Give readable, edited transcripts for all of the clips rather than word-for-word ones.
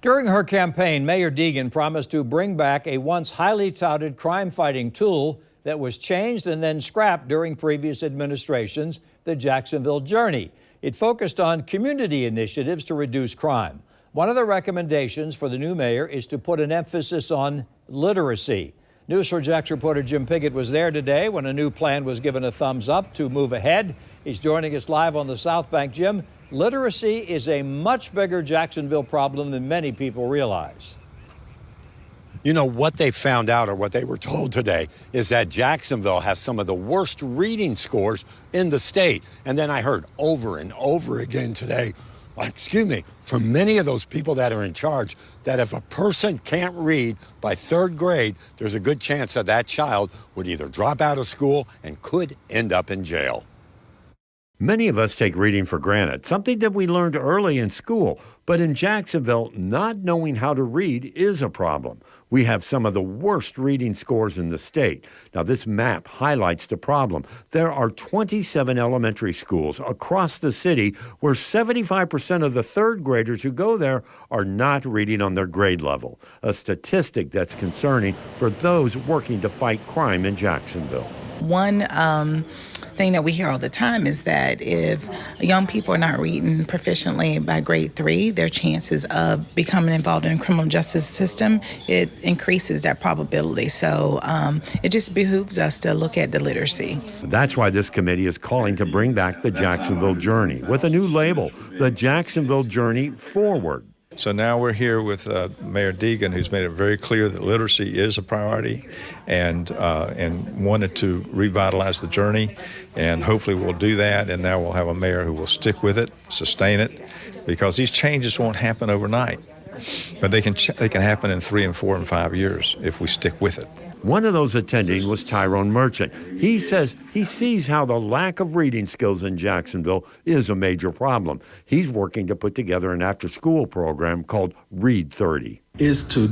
During her campaign, Mayor Deegan promised to bring back a once highly touted crime-fighting tool that was changed and then scrapped during previous administrations, the Jacksonville Journey. It focused on community initiatives to reduce crime. One of the recommendations for the new mayor is to put an emphasis on literacy. News4Jax reporter Jim Piggott was there today when a new plan was given a thumbs up to move ahead. He's joining us live on the South Bank. Jim, literacy is a much bigger Jacksonville problem than many people realize. You know, what they found out, or what they were told today, is that Jacksonville has some of the worst reading scores in the state. And then I heard over and over again today, from many of those people that are in charge, that if a person can't read by third grade, there's a good chance that that child would either drop out of school and could end up in jail. Many of us take reading for granted, something that we learned early in school. But in Jacksonville, not knowing how to read is a problem. We have some of the worst reading scores in the state. Now, this map highlights the problem. There are 27 elementary schools across the city where 75% of the third graders who go there are not reading on their grade level, a statistic that's concerning for those working to fight crime in Jacksonville. One thing that we hear all the time is that if young people are not reading proficiently by grade 3, their chances of becoming involved in the criminal justice system, it increases that probability. So it just behooves us to look at the literacy. That's why this committee is calling to bring back the Jacksonville Journey with a new label, the Jacksonville Journey Forward. So now we're here with Mayor Deegan, who's made it very clear that literacy is a priority, and wanted to revitalize the journey, and hopefully we'll do that. And now we'll have a mayor who will stick with it, sustain it, because these changes won't happen overnight, but they can happen in 3 and 4 and 5 years if we stick with it. One of those attending was Tyrone Merchant. He says he sees how the lack of reading skills in Jacksonville is a major problem. He's working to put together an after-school program called Read 30. Is to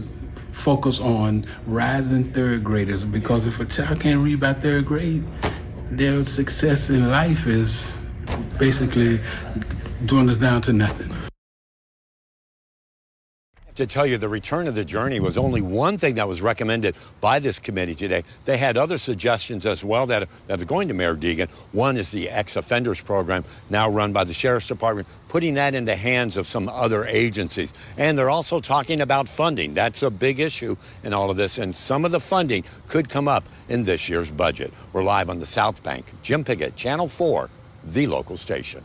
focus on rising third graders, because if a child can't read by third grade, their success in life is basically dwindles down to nothing. To tell you, the return of the journey was only one thing that was recommended by this committee today. They had other suggestions as well that are going to Mayor Deegan. One is the ex-offenders program, now run by the Sheriff's Department, putting that in the hands of some other agencies. And they're also talking about funding. That's a big issue in all of this, and some of the funding could come up in this year's budget. We're live on the South Bank. Jim Piggott, Channel 4, the local station.